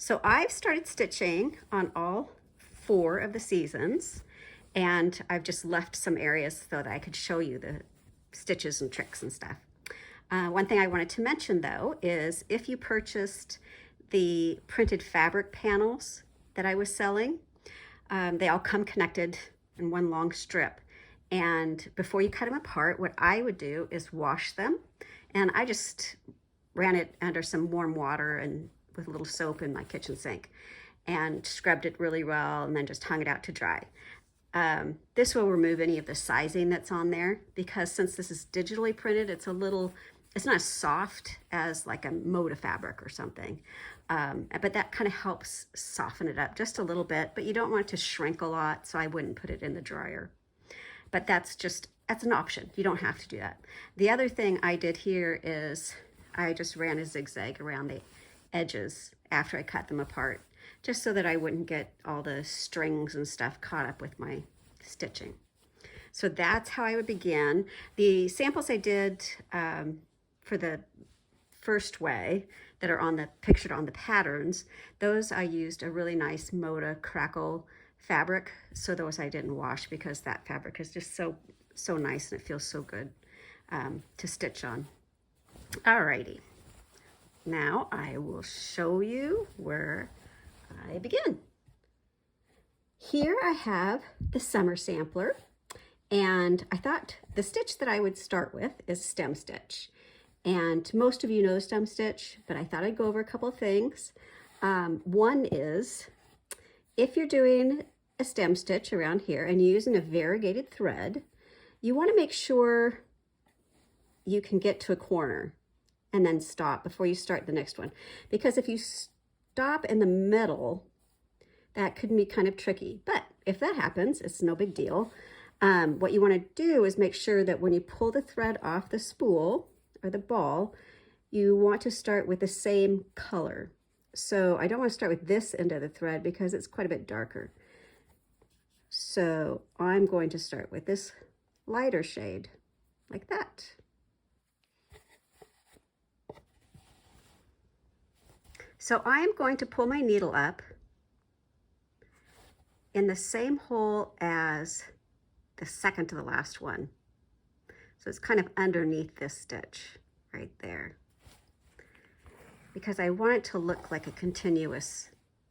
So I've started stitching on all 4 of the seasons, and I've just left some areas so that I could show you the stitches and tricks and stuff. One thing I wanted to mention though is if you purchased the printed fabric panels that I was selling, they all come connected in one long strip. And before you cut them apart, what I would do is wash them. And I just ran it under some warm water and with a little soap in my kitchen sink and scrubbed it really well and then just hung it out to dry. This will remove any of the sizing that's on there because since this is digitally printed, it's not as soft as like a moda fabric or something. But that kind of helps soften it up just a little bit, but you don't want it to shrink a lot, so I wouldn't put it in the dryer. But that's an option. You don't have to do that. The other thing I did here is I just ran a zigzag around the edges after I cut them apart, just so that I wouldn't get all the strings and stuff caught up with my stitching. So that's how I would begin. The samples I did for the first way that are pictured on the patterns, those I used a really nice Moda crackle fabric. So those I didn't wash because that fabric is just so nice and it feels so good to stitch on. Alrighty, now I will show you where I begin. Here I have the summer sampler, and I thought the stitch that I would start with is stem stitch. And most of you know stem stitch, but I thought I'd go over a couple of things. One is, if you're doing a stem stitch around here and you're using a variegated thread, you want to make sure you can get to a corner and then stop before you start the next one. Because if you stop in the middle, that could be kind of tricky. But if that happens, it's no big deal. What you want to do is make sure that when you pull the thread off the spool or the ball, you want to start with the same color. So I don't want to start with this end of the thread because it's quite a bit darker. So I'm going to start with this lighter shade, like that. So I'm going to pull my needle up in the same hole as the second to the last one. So it's kind of underneath this stitch right there, because I want it to look like a continuous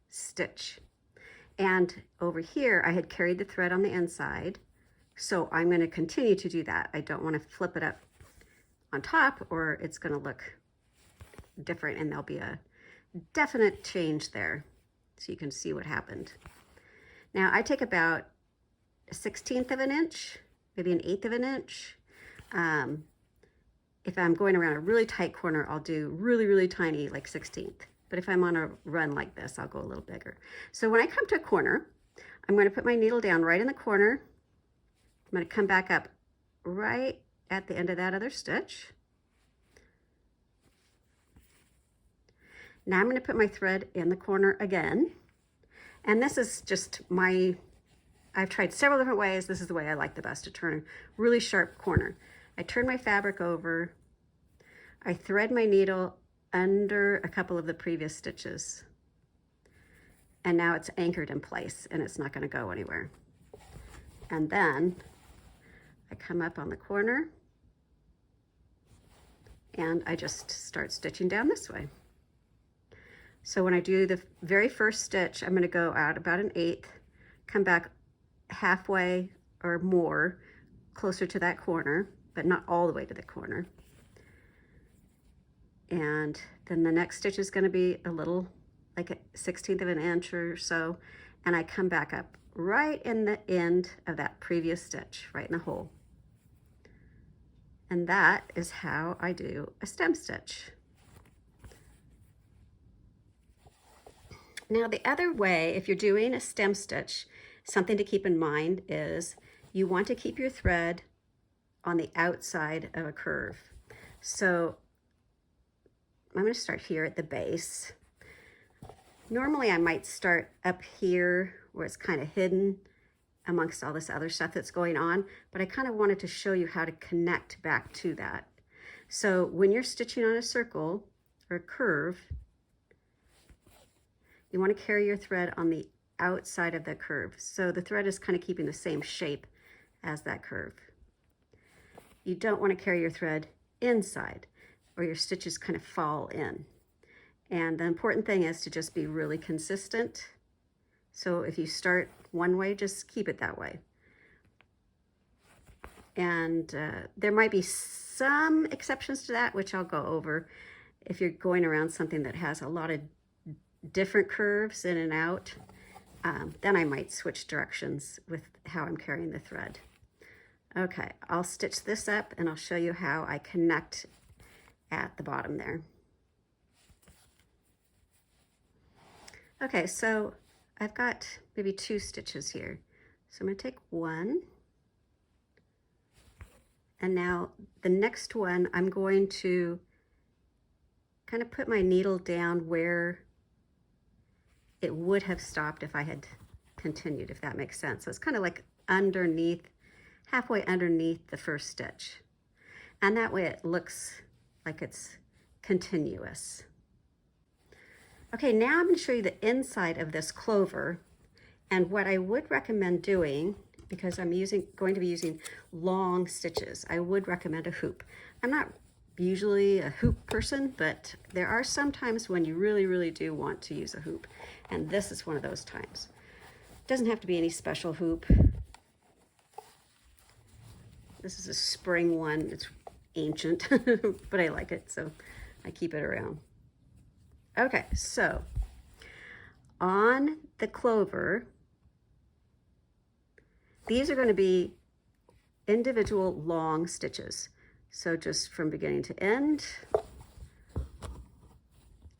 stitch. And over here, I had carried the thread on the inside, so I'm going to continue to do that. I don't want to flip it up on top or it's going to look different and there'll be a definite change there. So you can see what happened. Now I take about a 1/16 of an inch, maybe an 1/8 of an inch. If I'm going around a really tight corner, I'll do really, really tiny, like 1/16. But if I'm on a run like this, I'll go a little bigger. So when I come to a corner, I'm going to put my needle down right in the corner. I'm going to come back up right at the end of that other stitch. Now I'm going to put my thread in the corner again. And this is just I've tried several different ways. This is the way I like the best, to turn a really sharp corner. I turn my fabric over. I thread my needle under a couple of the previous stitches. And now it's anchored in place and it's not going to go anywhere. And then I come up on the corner and I just start stitching down this way. So when I do the very first stitch, I'm going to go out about an 1/8, come back halfway or more closer to that corner, but not all the way to the corner. And then the next stitch is going to be a little, like a 1/16 of an inch or so, and I come back up right in the end of that previous stitch, right in the hole. And that is how I do a stem stitch. Now the other way, if you're doing a stem stitch, something to keep in mind is you want to keep your thread on the outside of a curve. So I'm going to start here at the base. Normally I might start up here where it's kind of hidden amongst all this other stuff that's going on, but I kind of wanted to show you how to connect back to that. So when you're stitching on a circle or a curve, you want to carry your thread on the outside of the curve. So the thread is kind of keeping the same shape as that curve. You don't want to carry your thread inside or your stitches kind of fall in. And the important thing is to just be really consistent. So if you start one way, just keep it that way. And there might be some exceptions to that, which I'll go over. If you're going around something that has a lot of different curves in and out, then I might switch directions with how I'm carrying the thread. Okay, I'll stitch this up and I'll show you how I connect at the bottom there. Okay, so I've got maybe 2 stitches here. So I'm going to take one. And now the next one, I'm going to kind of put my needle down where it would have stopped if I had continued, if that makes sense. So it's kind of like underneath, halfway underneath the first stitch. And that way it looks like it's continuous. Okay, now I'm going to show you the inside of this clover. And what I would recommend doing, because I'm going to be using long stitches, I would recommend a hoop. I'm not usually a hoop person, but there are some times when you really, really do want to use a hoop. And this is one of those times. It doesn't have to be any special hoop. This is a spring one. It's ancient, but I like it, so I keep it around. Okay, so on the clover, these are going to be individual long stitches. So just from beginning to end,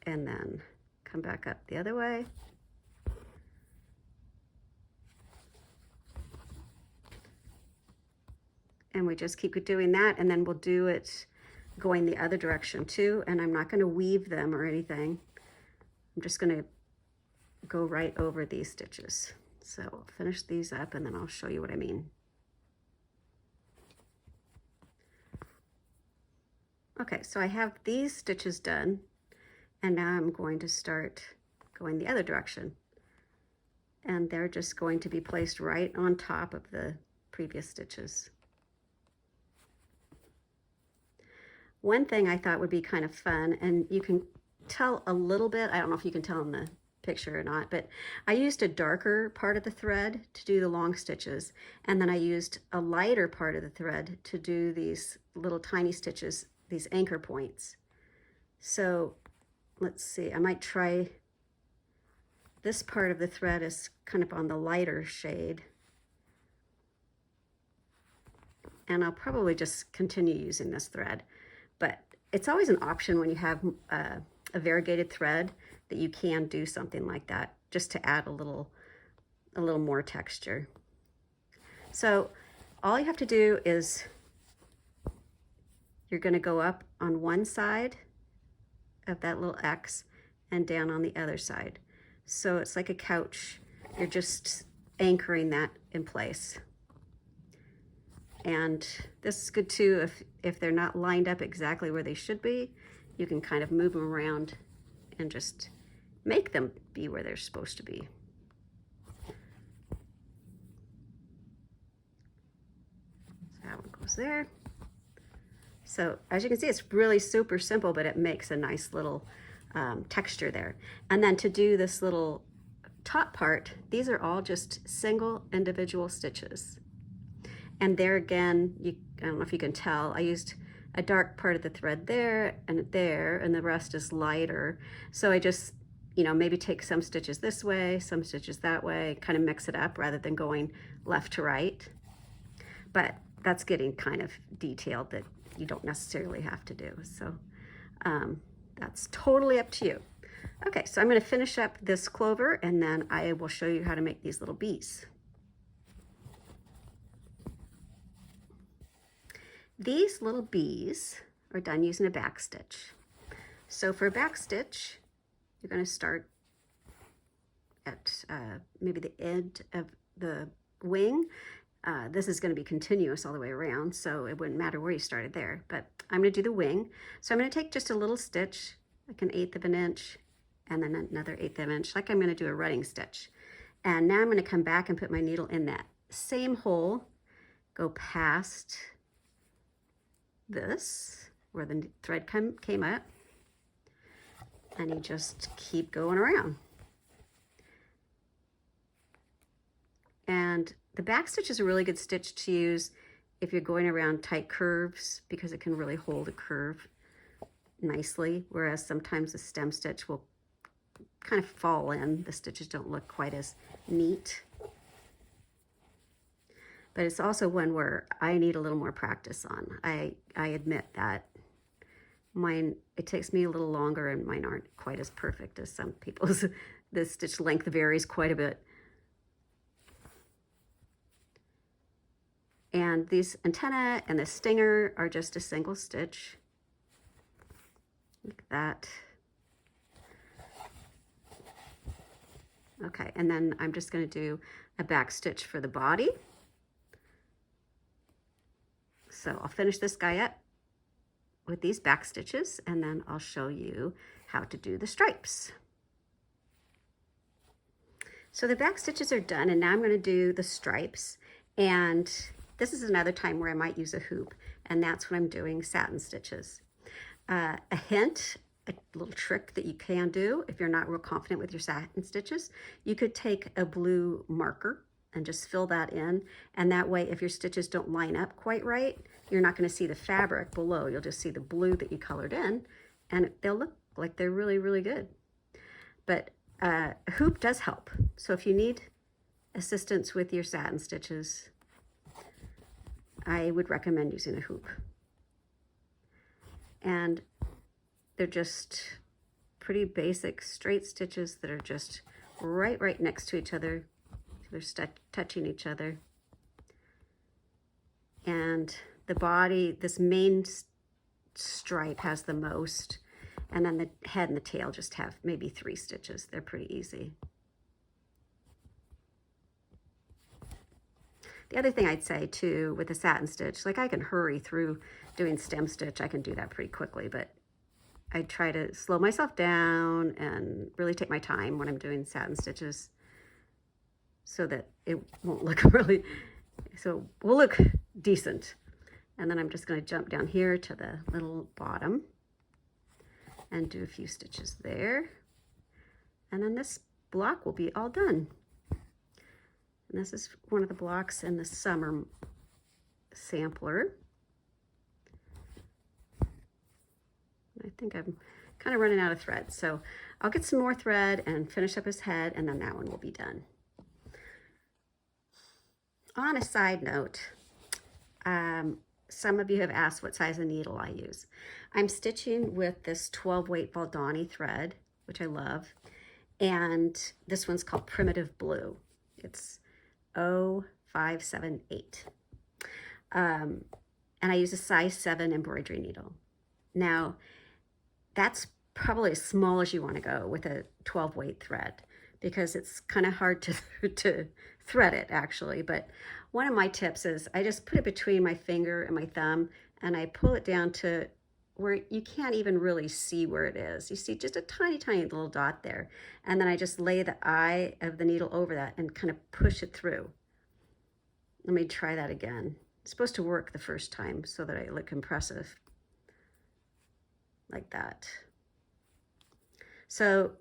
and then come back up the other way. And we just keep doing that, and then we'll do it going the other direction too. And I'm not going to weave them or anything. I'm just going to go right over these stitches. So I'll finish these up and then I'll show you what I mean. Okay, so I have these stitches done, and now I'm going to start going the other direction. And they're just going to be placed right on top of the previous stitches. One thing I thought would be kind of fun, and you can tell a little bit, I don't know if you can tell in the picture or not, but I used a darker part of the thread to do the long stitches, and then I used a lighter part of the thread to do these little tiny stitches, these anchor points. So let's see, I might try this part of the thread is kind of on the lighter shade, and I'll probably just continue using this thread. But it's always an option when you have a variegated thread that you can do something like that just to add a little more texture. So all you have to do is you're going to go up on one side of that little X and down on the other side. So it's like a couch. You're just anchoring that in place. And this is good too if they're not lined up exactly where they should be. You can kind of move them around and just make them be where they're supposed to be. So that one goes there. So as you can see, it's really super simple, but it makes a nice little texture there. And then to do this little top part, these are all just single individual stitches. And there again, I don't know if you can tell, I used a dark part of the thread there, and the rest is lighter. So I just, maybe take some stitches this way, some stitches that way, kind of mix it up rather than going left to right. But that's getting kind of detailed that you don't necessarily have to do. So that's totally up to you. Okay, so I'm going to finish up this clover, and then I will show you how to make these little bees. These little bees are done using a back stitch. So for a back stitch, you're going to start at maybe the end of the wing. This is going to be continuous all the way around, so it wouldn't matter where you started there. But I'm going to do the wing. So I'm going to take just a little stitch, like 1/8 of an inch, and then another 1/8 of an inch, like I'm going to do a running stitch. And now I'm going to come back and put my needle in that same hole, go past this, where the thread came up, and you just keep going around. And the back stitch is a really good stitch to use if you're going around tight curves, because it can really hold a curve nicely, whereas sometimes the stem stitch will kind of fall in. The stitches don't look quite as neat. But it's also one where I need a little more practice on. I admit that mine, it takes me a little longer, and mine aren't quite as perfect as some people's. The stitch length varies quite a bit. And these antennae and the stinger are just a single stitch, like that. Okay, and then I'm just going to do a back stitch for the body. So I'll finish this guy up with these back stitches, and then I'll show you how to do the stripes. So the back stitches are done, and now I'm going to do the stripes. And this is another time where I might use a hoop, and that's when I'm doing satin stitches. A hint, a little trick that you can do if you're not real confident with your satin stitches, you could take a blue marker and just fill that in, and that way if your stitches don't line up quite right, you're not going to see the fabric below. You'll just see the blue that you colored in, and they'll look like they're really, really good. But a hoop does help. So if you need assistance with your satin stitches, I would recommend using a hoop. And they're just pretty basic straight stitches that are just right next to each other. They're touching each other. And the body, this main stripe has the most, and then the head and the tail just have maybe 3 stitches. They're pretty easy. The other thing I'd say too with a satin stitch, like I can hurry through doing stem stitch, I can do that pretty quickly, but I try to slow myself down and really take my time when I'm doing satin stitches so that it won't look really, so we'll look decent. And then I'm just going to jump down here to the little bottom and do a few stitches there. And then this block will be all done. And this is one of the blocks in the summer sampler. I think I'm kind of running out of thread, so I'll get some more thread and finish up his head, and then that one will be done. On a side note, some of you have asked what size of needle I use. I'm stitching with this 12 weight Valdani thread, which I love, and this one's called Primitive Blue. It's 0578. And I use a size 7 embroidery needle. Now, that's probably as small as you want to go with a 12 weight thread, because it's kind of hard to thread it actually. But one of my tips is I just put it between my finger and my thumb, and I pull it down to where you can't even really see where it is. You see just a tiny little dot there. And then I just lay the eye of the needle over that and kind of push it through. Let me try that again. It's supposed to work the first time so that I look impressive. Like that. So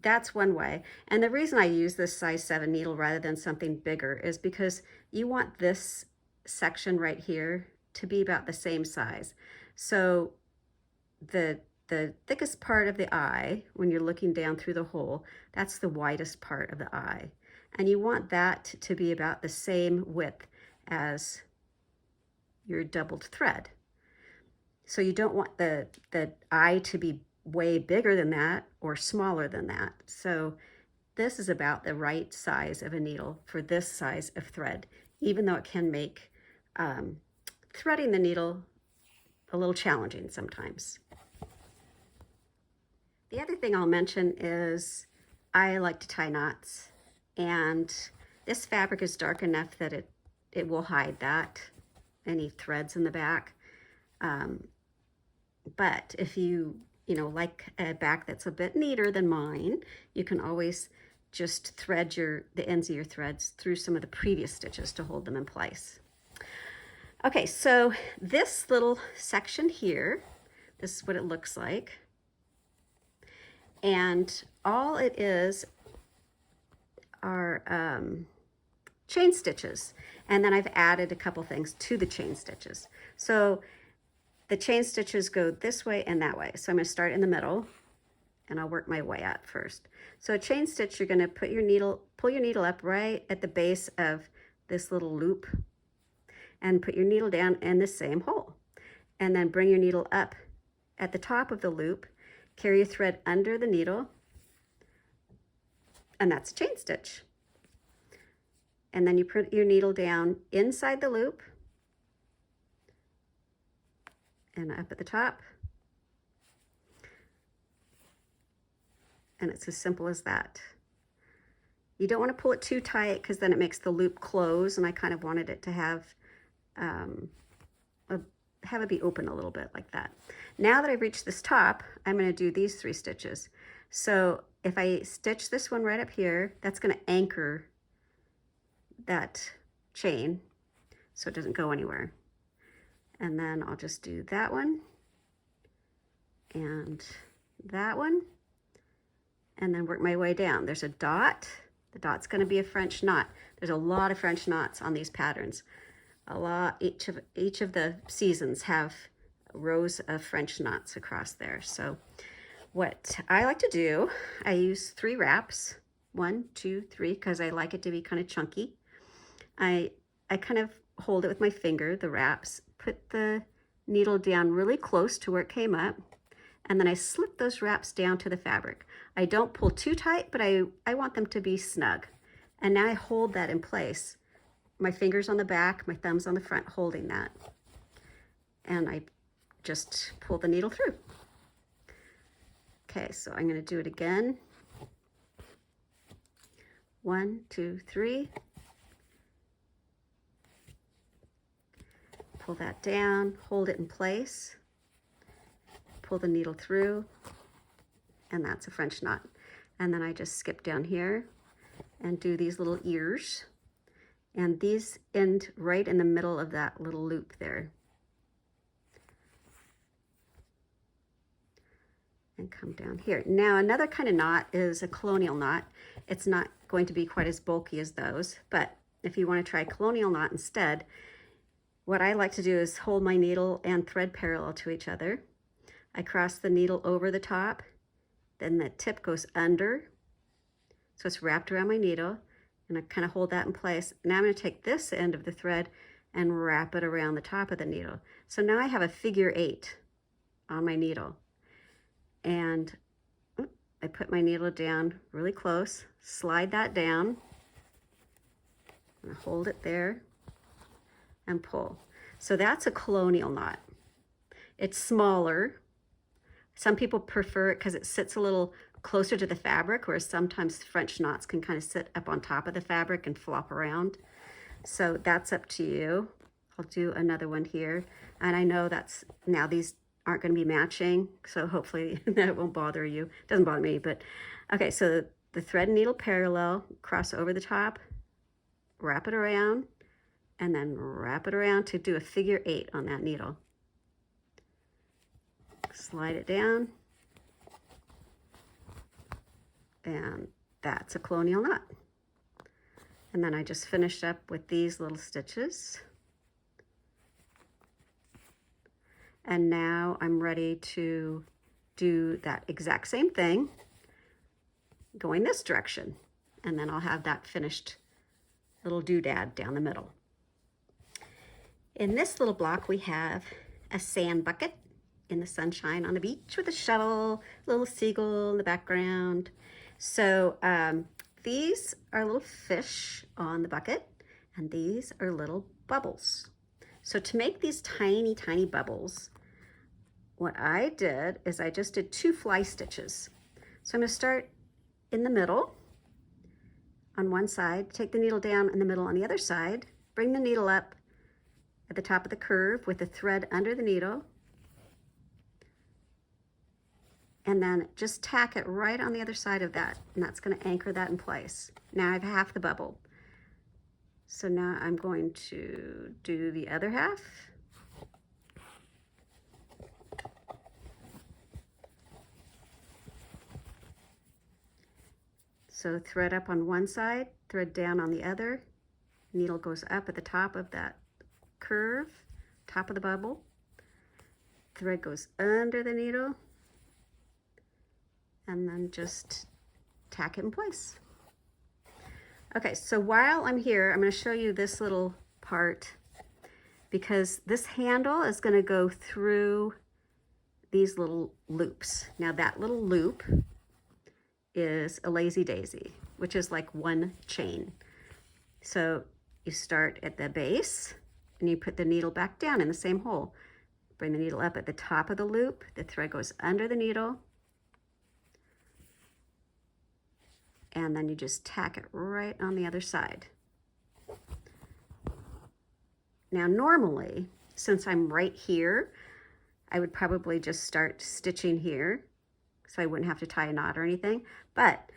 that's one way. And the reason I use this size 7 needle rather than something bigger is because you want this section right here to be about the same size. So the thickest part of the eye, when you're looking down through the hole, that's the widest part of the eye. And you want that to be about the same width as your doubled thread. So you don't want the eye to be way bigger than that or smaller than that. So this is about the right size of a needle for this size of thread, even though it can make threading the needle a little challenging sometimes. The other thing I'll mention is I like to tie knots, and this fabric is dark enough that it will hide that, any threads in the back. But if you you know, like a back that's a bit neater than mine, you can always just thread the ends of your threads through some of the previous stitches to hold them in place. Okay, so this little section here, this is what it looks like. And all it is are chain stitches. And then I've added a couple things to the chain stitches. So the chain stitches go this way and that way. So I'm going to start in the middle and I'll work my way up first. So a chain stitch, you're going to pull your needle up right at the base of this little loop and put your needle down in the same hole. And then bring your needle up at the top of the loop, carry your thread under the needle, and that's a chain stitch. And then you put your needle down inside the loop and up at the top. And it's as simple as that. You don't want to pull it too tight because then it makes the loop close, and I kind of wanted it to have it be open a little bit like that. Now that I've reached this top, I'm going to do these 3 stitches. So if I stitch this one right up here, that's going to anchor that chain so it doesn't go anywhere. And then I'll just do that one and that one, and then work my way down. There's a dot. The dot's going to be a French knot. There's a lot of French knots on these patterns. Each of the seasons have rows of French knots across there. So what I like to do, I use 3 wraps, 1, 2, 3, because I like it to be kind of chunky. I kind of hold it with my finger, the wraps, put the needle down really close to where it came up, and then I slip those wraps down to the fabric. I don't pull too tight, but I want them to be snug. And now I hold that in place. My fingers on the back, my thumbs on the front, holding that. And I just pull the needle through. Okay, so I'm going to do it again. 1, 2, 3. Pull that down, hold it in place, pull the needle through, and that's a French knot. And then I just skip down here and do these little ears. And these end right in the middle of that little loop there. And come down here. Now another kind of knot is a colonial knot. It's not going to be quite as bulky as those, but if you want to try colonial knot instead, what I like to do is hold my needle and thread parallel to each other. I cross the needle over the top, then the tip goes under, so it's wrapped around my needle. And I kind of hold that in place. Now I'm going to take this end of the thread and wrap it around the top of the needle. So now I have a figure 8 on my needle. And I put my needle down really close, slide that down, and hold it there and pull. So that's a colonial knot. It's smaller. Some people prefer it because it sits a little closer to the fabric, whereas sometimes French knots can kind of sit up on top of the fabric and flop around. So that's up to you. I'll do another one here. And I know now these aren't going to be matching, so hopefully that won't bother you. It doesn't bother me, but okay, so the thread and needle parallel, cross over the top, wrap it around, and then wrap it around to do a figure 8 on that needle. Slide it down. And that's a colonial knot. And then I just finished up with these little stitches. And now I'm ready to do that exact same thing going this direction. And then I'll have that finished little doodad down the middle. In this little block we have a sand bucket in the sunshine on the beach with a shovel, a little seagull in the background. So these are little fish on the bucket, and these are little bubbles. So to make these tiny, tiny bubbles, what I did is I just did 2 fly stitches. So I'm going to start in the middle on one side, take the needle down in the middle on the other side, bring the needle up at the top of the curve with the thread under the needle, and then just tack it right on the other side of that, and that's going to anchor that in place. Now I have half the bubble. So now I'm going to do the other half. So thread up on one side, thread down on the other. Needle goes up at the top of that curve, top of the bubble. Thread goes under the needle, and then just tack it in place. Okay, so while I'm here, I'm going to show you this little part, because this handle is going to go through these little loops. Now that little loop is a lazy daisy, which is like one chain. So you start at the base and you put the needle back down in the same hole. Bring the needle up at the top of the loop, the thread goes under the needle, and then you just tack it right on the other side. Now normally, since I'm right here, I would probably just start stitching here so I wouldn't have to tie a knot or anything. But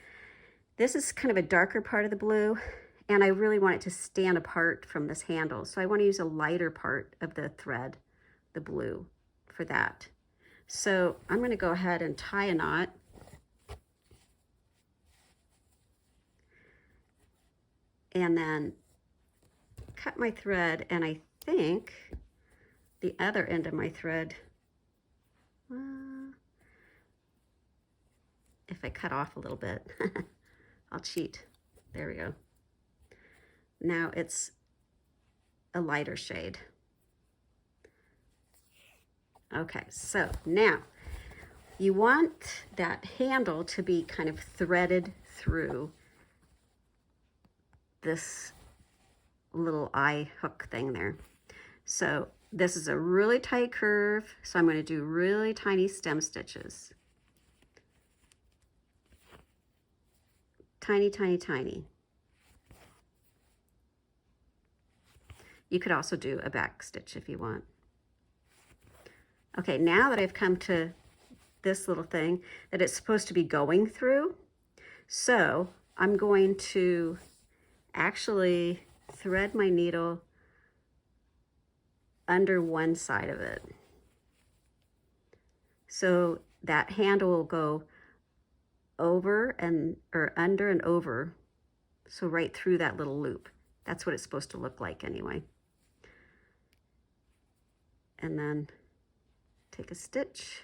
this is kind of a darker part of the blue, and I really want it to stand apart from this handle. So I want to use a lighter part of the thread, the blue, for that. So I'm going to go ahead and tie a knot. And then cut my thread, and I think the other end of my thread, if I cut off a little bit, I'll cheat. There we go. Now it's a lighter shade. Okay, so now you want that handle to be kind of threaded through this little eye hook thing there. So this is a really tight curve, so I'm going to do really tiny stem stitches. Tiny, tiny, tiny. You could also do a back stitch if you want. Okay, now that I've come to this little thing that it's supposed to be going through, so I'm going to actually thread my needle under one side of it. So that handle will go over and, or under and over. So right through that little loop. That's what it's supposed to look like anyway. And then take a stitch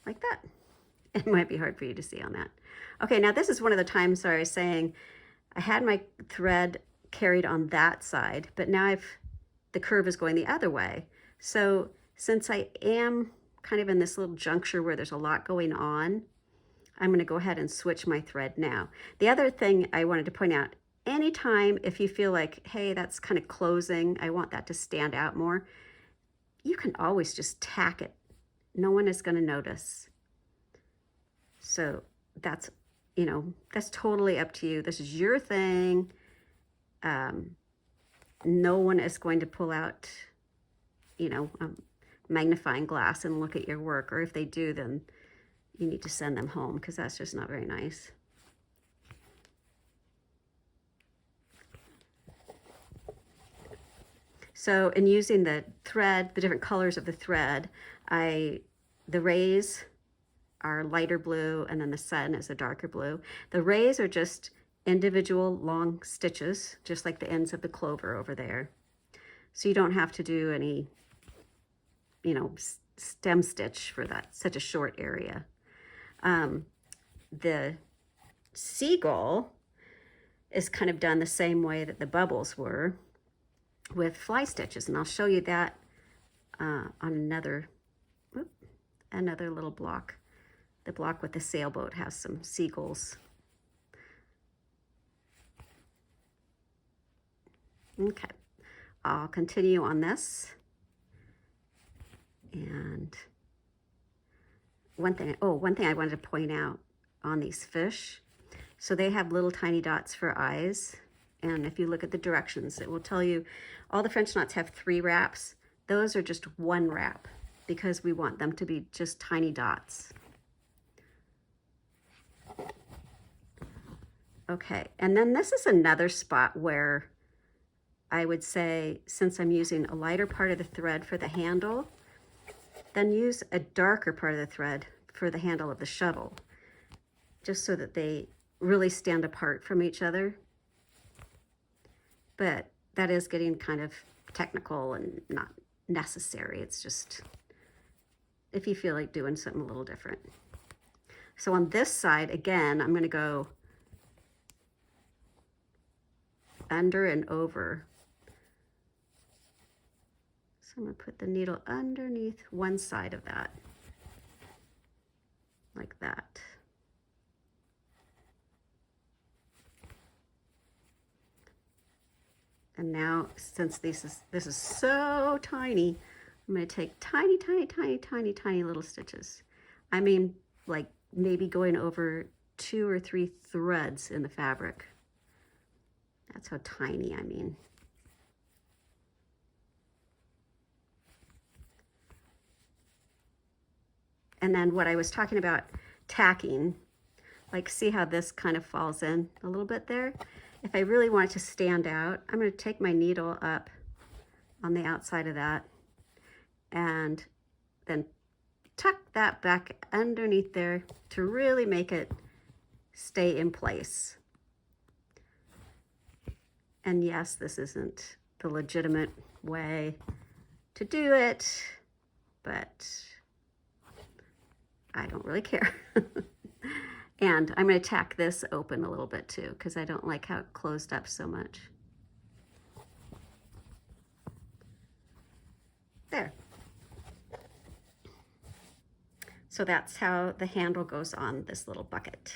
like that. It might be hard for you to see on that. Okay, now this is one of the times where I was saying I had my thread carried on that side, but now the curve is going the other way. So since I am kind of in this little juncture where there's a lot going on, I'm going to go ahead and switch my thread now. The other thing I wanted to point out, anytime if you feel like, hey, that's kind of closing, I want that to stand out more, you can always just tack it. No one is going to notice. So that's, you know, that's totally up to you. This is your thing. No one is going to pull out, you know, a magnifying glass and look at your work. Or if they do, then you need to send them home, because that's just not very nice. So in using the thread, the different colors of the thread, the rays are lighter blue, and then the sun is a darker blue. The rays are just individual long stitches, just like the ends of the clover over there. So you don't have to do any, you know, stem stitch for that, such a short area. The seagull is kind of done the same way that the bubbles were, with fly stitches, and I'll show you that on another little block. The block with the sailboat has some seagulls. Okay, I'll continue on this. And one thing I wanted to point out on these fish, so they have little tiny dots for eyes. And if you look at the directions, it will tell you all the French knots have 3 wraps. Those are just 1 wrap, because we want them to be just tiny dots. Okay, and then this is another spot where I would say, since I'm using a lighter part of the thread for the handle, then use a darker part of the thread for the handle of the shuttle, just so that they really stand apart from each other. But that is getting kind of technical and not necessary. It's just if you feel like doing something a little different. So on this side, again, I'm going to go under and over. So I'm going to put the needle underneath one side of that, like that. And now, since this is so tiny, I'm going to take tiny, tiny, tiny, tiny, tiny little stitches. I mean, like maybe going over 2 or 3 threads in the fabric. That's how tiny I mean. And then what I was talking about tacking, like see how this kind of falls in a little bit there? If I really want it to stand out, I'm going to take my needle up on the outside of that and then tuck that back underneath there to really make it stay in place. And yes, this isn't the legitimate way to do it, but I don't really care. And I'm going to tack this open a little bit too, because I don't like how it closed up so much. There. So that's how the handle goes on this little bucket.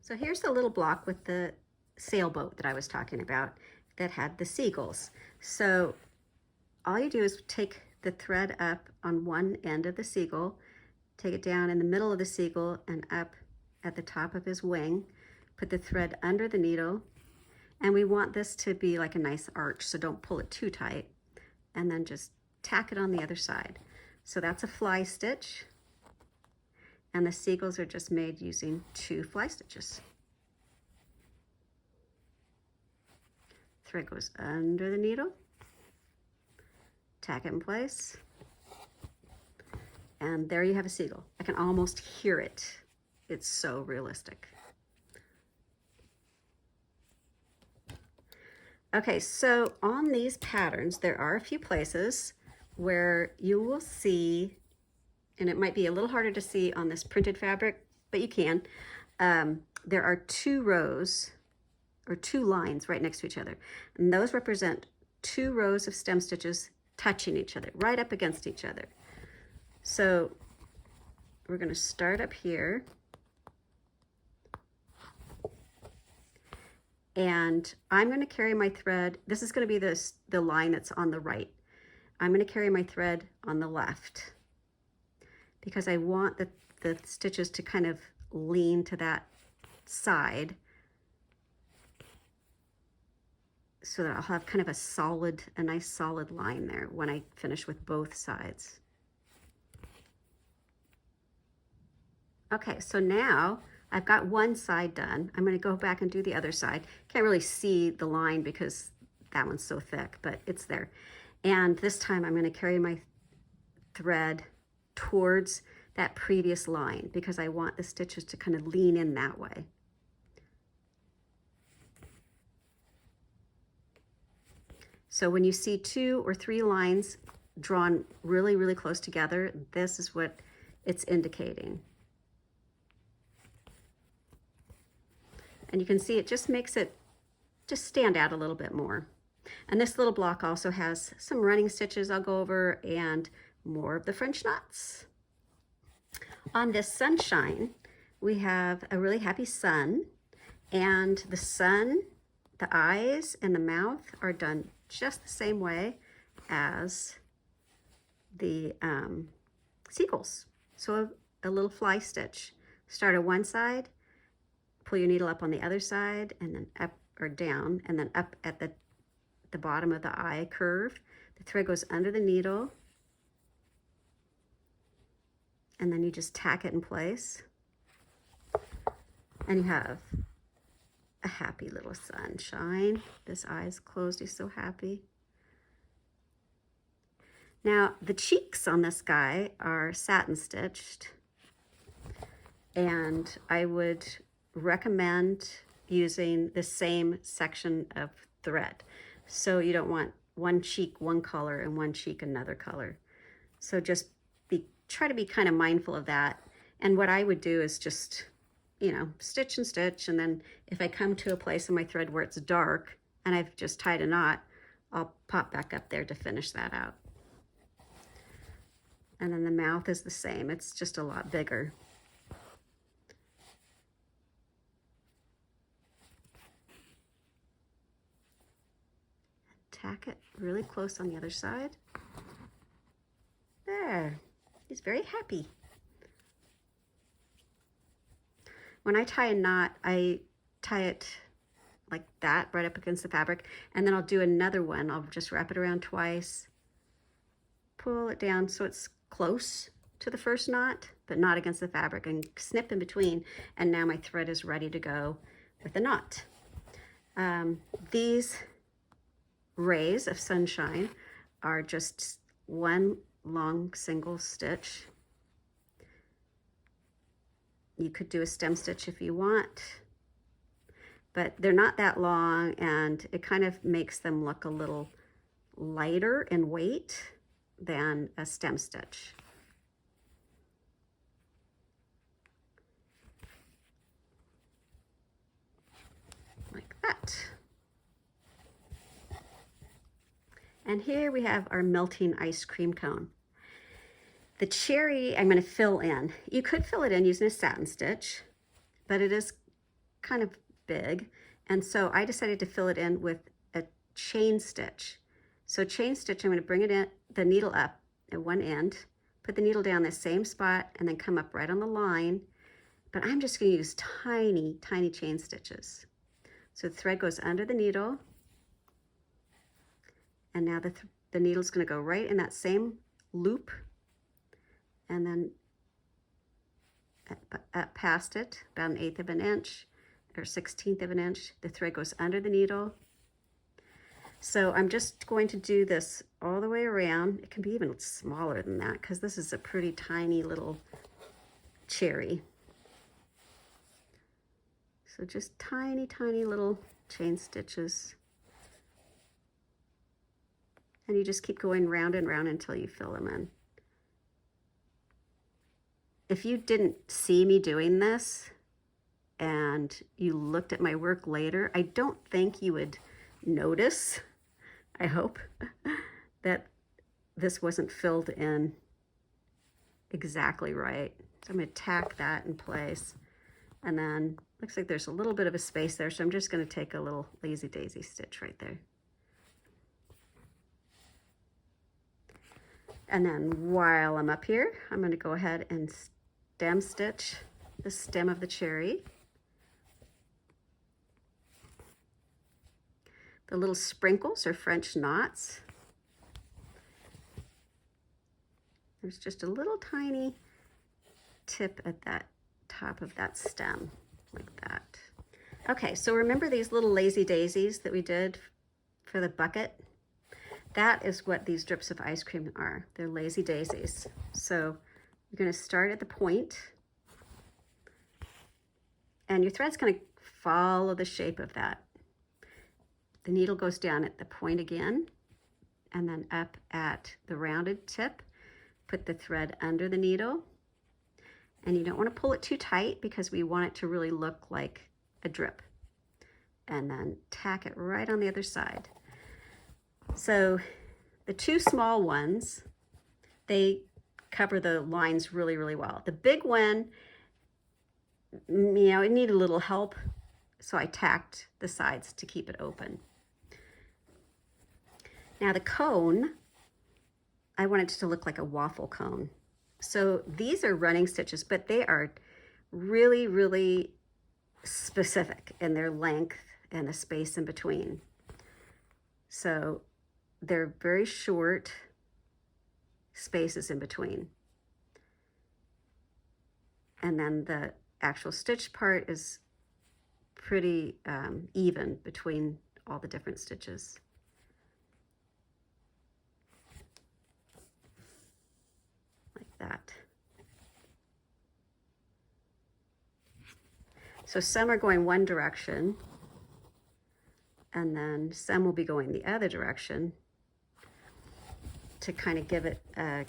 So here's the little block with the sailboat that I was talking about that had the seagulls. So all you do is take the thread up on one end of the seagull, take it down in the middle of the seagull and up at the top of his wing, put the thread under the needle, and we want this to be like a nice arch, so don't pull it too tight, and then just tack it on the other side. So that's a fly stitch, and the seagulls are just made using 2 fly stitches. Thread goes under the needle, tack it in place, and there you have a seagull. I can almost hear it. It's so realistic. Okay, so on these patterns, there are a few places where you will see, and it might be a little harder to see on this printed fabric, but you can. There are 2 rows or 2 lines right next to each other. And those represent 2 rows of stem stitches touching each other, right up against each other. So we're going to start up here, and I'm going to carry my thread. This is going to be the line that's on the right. I'm going to carry my thread on the left because I want the stitches to kind of lean to that side so that I'll have kind of a nice solid line there when I finish with both sides. Okay, so now I've got one side done. I'm going to go back and do the other side. Can't really see the line because that one's so thick, but it's there. And this time I'm going to carry my thread towards that previous line because I want the stitches to kind of lean in that way. So when you see 2 or 3 lines drawn really, really close together, this is what it's indicating. And you can see it just makes it just stand out a little bit more. And this little block also has some running stitches I'll go over and more of the French knots. On this sunshine, we have a really happy sun, and the sun, the eyes and the mouth are done just the same way as the seagulls. So a little fly stitch. Start at one side, pull your needle up on the other side, and then up or down, and then up at the bottom of the eye curve. The thread goes under the needle, and then you just tack it in place, and you have a happy little sunshine. His eyes closed, he's so happy. Now the cheeks on this guy are satin stitched, and I would recommend using the same section of thread. So you don't want one cheek one color and one cheek another color. So just try to be kind of mindful of that. And what I would do is just, you know, stitch and stitch, and then if I come to a place in my thread where it's dark and I've just tied a knot, I'll pop back up there to finish that out. And then the mouth is the same, it's just a lot bigger. Tack it really close on the other side. There, he's very happy. When I tie a knot, I tie it like that, right up against the fabric, and then I'll do another one. I'll just wrap it around twice, pull it down so it's close to the first knot, but not against the fabric, and snip in between, and now my thread is ready to go with the knot. These rays of sunshine are just one long single stitch. You could do a stem stitch if you want, but they're not that long, and it kind of makes them look a little lighter in weight than a stem stitch. Like that. And here we have our melting ice cream cone. The cherry I'm going to fill in. You could fill it in using a satin stitch, but it is kind of big, and so I decided to fill it in with a chain stitch. So chain stitch, I'm going to bring it in, the needle up at one end, put the needle down the same spot, and then come up right on the line, but I'm just going to use tiny, tiny chain stitches. So the thread goes under the needle, and now the needle's going to go right in that same loop, and then past it, about 1/8 of an inch or 1/16 of an inch, the thread goes under the needle. So I'm just going to do this all the way around. It can be even smaller than that because this is a pretty tiny little cherry. So just tiny, tiny little chain stitches. And you just keep going round and round until you fill them in. If you didn't see me doing this and you looked at my work later, I don't think you would notice, I hope, that this wasn't filled in exactly right. So I'm going to tack that in place, and then looks like there's a little bit of a space there, so I'm just going to take a little lazy daisy stitch right there. And then while I'm up here, I'm going to go ahead and stem stitch the stem of the cherry. The little sprinkles are French knots. There's just a little tiny tip at that top of that stem, like that. Okay, so remember these little lazy daisies that we did for the bucket? That is what these drips of ice cream are. They're lazy daisies. So you're going to start at the point, and your thread's going to follow the shape of that. The needle goes down at the point again, and then up at the rounded tip. Put the thread under the needle, and you don't want to pull it too tight because we want it to really look like a drip. And then tack it right on the other side. So the two small ones, they cover the lines really, really well. The big one, you know, it needed a little help, so I tacked the sides to keep it open. Now the cone, I want it to look like a waffle cone. So these are running stitches, but they are really, really specific in their length and the space in between. So they're very short spaces in between. And then the actual stitch part is pretty even between all the different stitches. Like that. So some are going one direction, and then some will be going the other direction to kind of give it a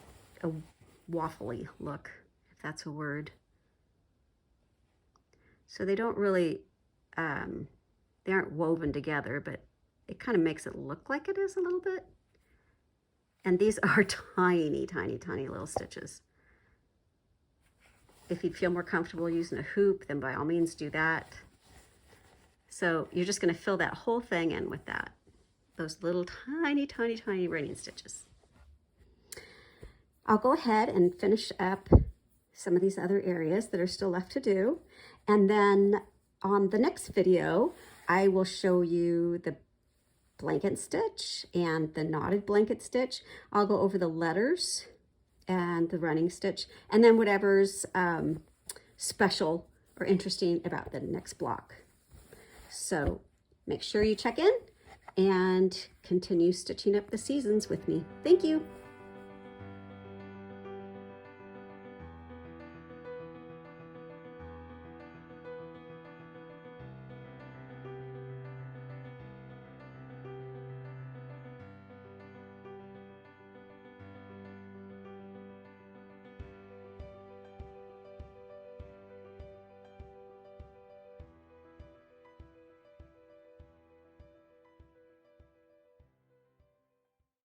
waffly look, if that's a word. So they don't really, they aren't woven together, but it kind of makes it look like it is a little bit. And these are tiny, tiny, tiny little stitches. If you feel more comfortable using a hoop, then by all means do that. So you're just going to fill that whole thing in with that. Those little tiny, tiny, tiny running stitches. I'll go ahead and finish up some of these other areas that are still left to do. And then on the next video, I will show you the blanket stitch and the knotted blanket stitch. I'll go over the letters and the running stitch, and then whatever's special or interesting about the next block. So make sure you check in and continue stitching up the seasons with me. Thank you.